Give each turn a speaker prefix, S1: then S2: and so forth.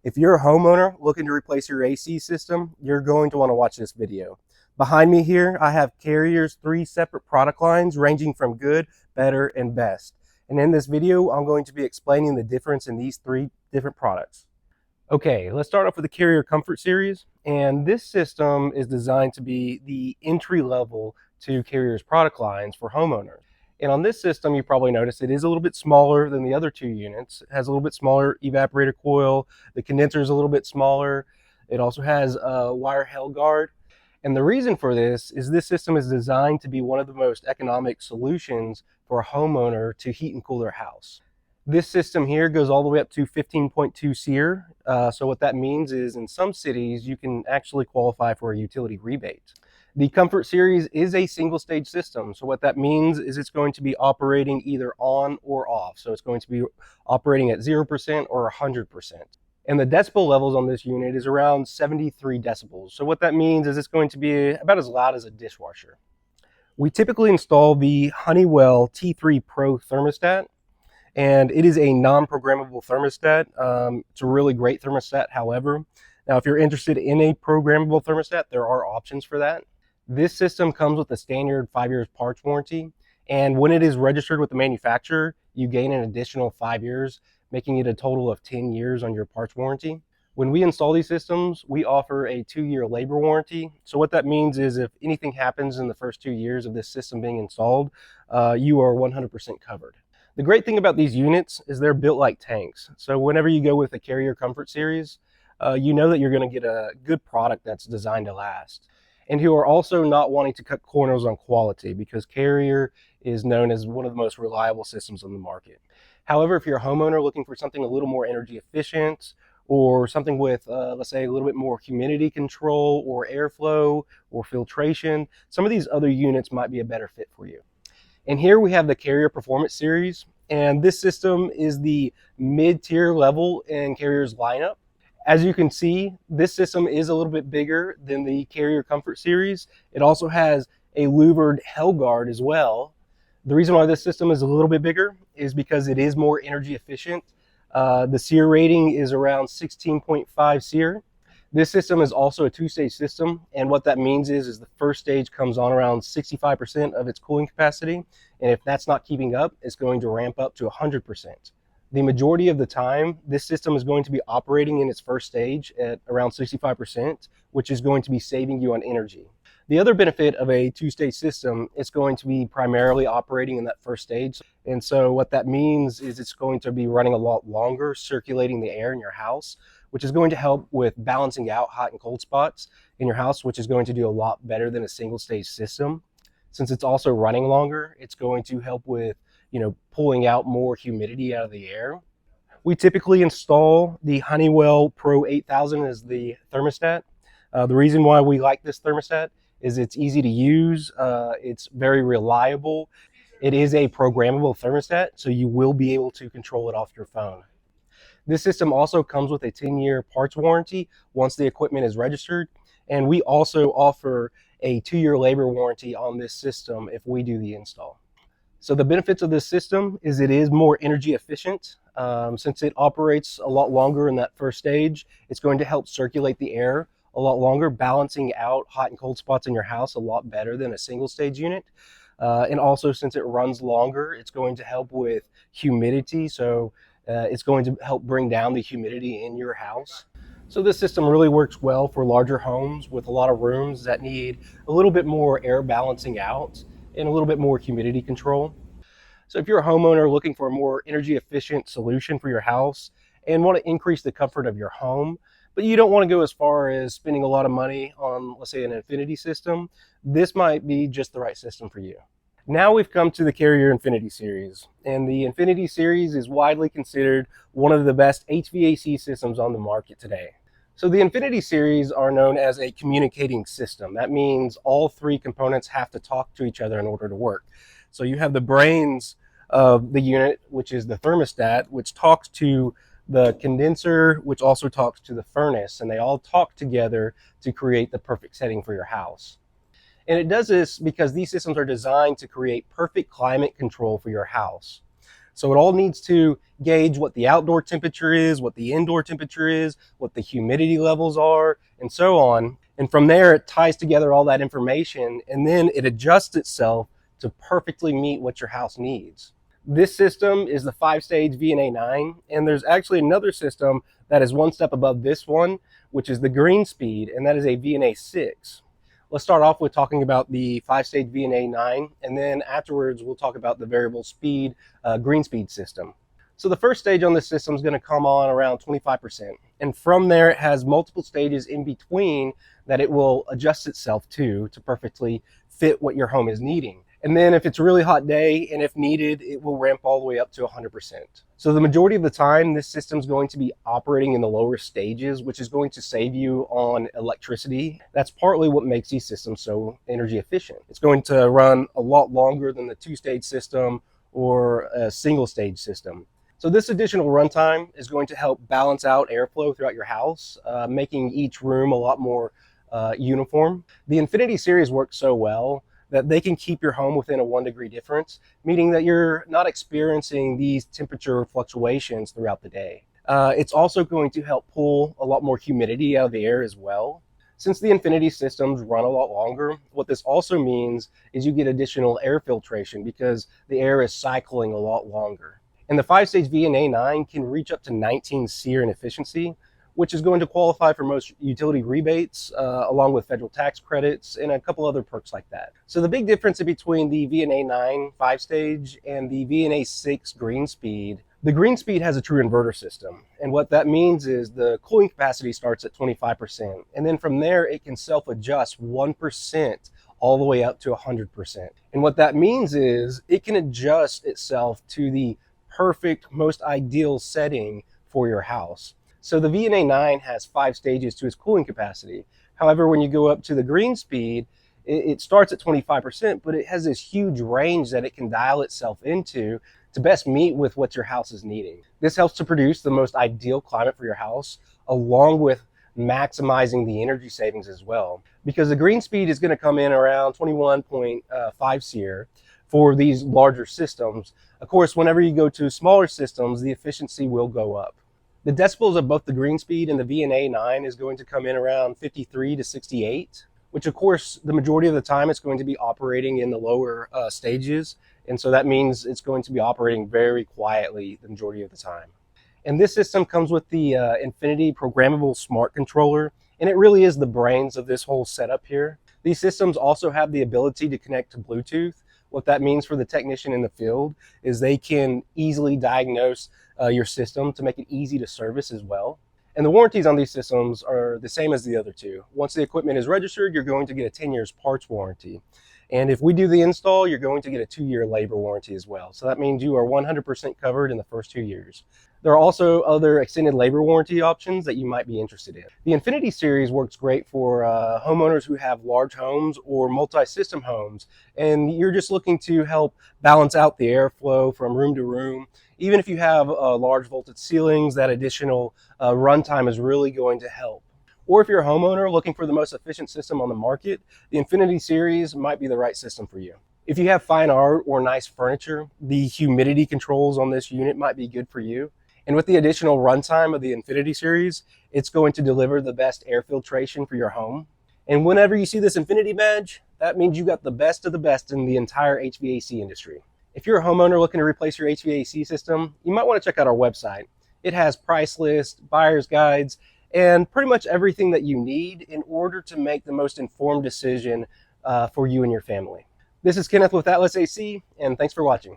S1: If you're a homeowner looking to replace your AC system, you're going to want to watch this video. Behind me here, I have Carrier's 3 separate product lines ranging from good, better, and best. And in this video, I'm going to be explaining the difference in these 3 different products. Okay, let's start off with the Carrier Comfort Series. And this system is designed to be the entry level to Carrier's product lines for homeowners. And on this system, you probably noticed it is a little bit smaller than the other 2 units. It has a little bit smaller evaporator coil. The condenser is a little bit smaller. It also has a wire held guard. And the reason for this system is designed to be one of the most economic solutions for a homeowner to heat and cool their house. This system here goes all the way up to 15.2 SEER. So what that means is in some cities, you can actually qualify for a utility rebate. The Comfort Series is a single stage system. So what that means is it's going to be operating either on or off. So it's going to be operating at 0% or 100%. And the decibel levels on this unit is around 73 decibels. So what that means is it's going to be about as loud as a dishwasher. We typically install the Honeywell T3 Pro thermostat, and it is a non-programmable thermostat. It's a really great thermostat, however. Now, if you're interested in a programmable thermostat, there are options for that. This system comes with a standard 5 years parts warranty, and when it is registered with the manufacturer, you gain an additional 5 years, making it a total of 10 years on your parts warranty. When we install these systems, we offer a 2-year labor warranty. So what that means is if anything happens in the first 2 years of this system being installed, you are 100% covered. The great thing about these units is they're built like tanks. So whenever you go with the Carrier Comfort Series, you know that you're going to get a good product that's designed to last. And who are also not wanting to cut corners on quality, because Carrier is known as one of the most reliable systems on the market. However, if you're a homeowner looking for something a little more energy efficient, or something with, let's say, a little bit more humidity control or airflow or filtration, some of these other units might be a better fit for you. And here we have the Carrier Performance Series, and this system is the mid-tier level in Carrier's lineup. As you can see, this system is a little bit bigger than the Carrier Comfort Series. It also has a louvered held guard as well. The reason why this system is a little bit bigger is because it is more energy efficient. The SEER rating is around 16.5 SEER. This system is also a 2-stage system, and what that means is the first stage comes on around 65% of its cooling capacity, and if that's not keeping up, it's going to ramp up to 100%. The majority of the time, this system is going to be operating in its first stage at around 65%, which is going to be saving you on energy. The other benefit of a 2-stage system, it's going to be primarily operating in that first stage. And so what that means is it's going to be running a lot longer, circulating the air in your house, which is going to help with balancing out hot and cold spots in your house, which is going to do a lot better than a single-stage system. Since it's also running longer, it's going to help with pulling out more humidity out of the air. We typically install the Honeywell Pro 8000 as the thermostat. The reason why we like this thermostat is it's easy to use, it's very reliable. It is a programmable thermostat, so you will be able to control it off your phone. This system also comes with a 10-year parts warranty once the equipment is registered, and we also offer a 2-year labor warranty on this system if we do the install. So the benefits of this system is it is more energy efficient. Since it operates a lot longer in that first stage, it's going to help circulate the air a lot longer, balancing out hot and cold spots in your house a lot better than a single stage unit. And also, since it runs longer, it's going to help with humidity. So it's going to help bring down the humidity in your house. So this system really works well for larger homes with a lot of rooms that need a little bit more air balancing out and a little bit more humidity control. So if you're a homeowner looking for a more energy efficient solution for your house and want to increase the comfort of your home, but you don't want to go as far as spending a lot of money on, let's say, an Infinity system, this might be just the right system for you. Now we've come to the Carrier Infinity Series, and the Infinity Series is widely considered one of the best HVAC systems on the market today. So the Infinity Series are known as a communicating system. That means all 3 components have to talk to each other in order to work. So you have the brains of the unit, which is the thermostat, which talks to the condenser, which also talks to the furnace, and they all talk together to create the perfect setting for your house. And it does this because these systems are designed to create perfect climate control for your house. So it all needs to gauge what the outdoor temperature is, what the indoor temperature is, what the humidity levels are, and so on. And from there, it ties together all that information, and then it adjusts itself to perfectly meet what your house needs. This system is the 5-stage VNA 9, and there's actually another system that is one step above this one, which is the green speed, and that is a VNA 6. Let's start off with talking about the 5-stage VNA 9, and then afterwards we'll talk about the variable speed green speed system. So the first stage on this system is going to come on around 25%, and from there it has multiple stages in between that it will adjust itself to perfectly fit what your home is needing. And then if it's a really hot day and if needed, it will ramp all the way up to 100%. So the majority of the time, this system is going to be operating in the lower stages, which is going to save you on electricity. That's partly what makes these systems so energy efficient. It's going to run a lot longer than the 2-stage system or a single-stage system. So this additional runtime is going to help balance out airflow throughout your house, making each room a lot more uniform. The Infinity series works so well that they can keep your home within a 1-degree difference, meaning that you're not experiencing these temperature fluctuations throughout the day. It's also going to help pull a lot more humidity out of the air as well. Since the Infinity systems run a lot longer, what this also means is you get additional air filtration because the air is cycling a lot longer. And the 5-stage VNA 9 can reach up to 19 SEER in efficiency, which is going to qualify for most utility rebates, along with federal tax credits and a couple other perks like that. So the big difference between the VNA 9 5-stage and the VNA 6 green speed, the green speed has a true inverter system. And what that means is the cooling capacity starts at 25%. And then from there, it can self-adjust 1% all the way up to 100%. And what that means is it can adjust itself to the perfect, most ideal setting for your house. So the VNA 9 has 5 stages to its cooling capacity. However, when you go up to the green speed, it starts at 25%, but it has this huge range that it can dial itself into to best meet with what your house is needing. This helps to produce the most ideal climate for your house, along with maximizing the energy savings as well. Because the green speed is going to come in around 21.5 SEER for these larger systems. Of course, whenever you go to smaller systems, the efficiency will go up. The decibels of both the green speed and the VNA 9 is going to come in around 53 to 68, which of course the majority of the time it's going to be operating in the lower stages. And so that means it's going to be operating very quietly the majority of the time. And this system comes with the Infinity programmable smart controller, and it really is the brains of this whole setup here. These systems also have the ability to connect to Bluetooth. What that means for the technician in the field is they can easily diagnose your system to make it easy to service as well. And the warranties on these systems are the same as the other two. Once the equipment is registered, you're going to get a 10 years parts warranty. And if we do the install, you're going to get a 2-year labor warranty as well. So that means you are 100% covered in the first 2 years. There are also other extended labor warranty options that you might be interested in. The Infinity series works great for homeowners who have large homes or multi-system homes, and you're just looking to help balance out the airflow from room to room. Even if you have large vaulted ceilings, that additional runtime is really going to help. Or if you're a homeowner looking for the most efficient system on the market, the Infinity series might be the right system for you. If you have fine art or nice furniture, the humidity controls on this unit might be good for you. And with the additional runtime of the Infinity series, it's going to deliver the best air filtration for your home. And whenever you see this Infinity badge, that means you got the best of the best in the entire HVAC industry. If you're a homeowner looking to replace your HVAC system, you might want to check out our website. It has price lists, buyer's guides, and pretty much everything that you need in order to make the most informed decision for you and your family. This is Kenneth with Atlas AC, and thanks for watching.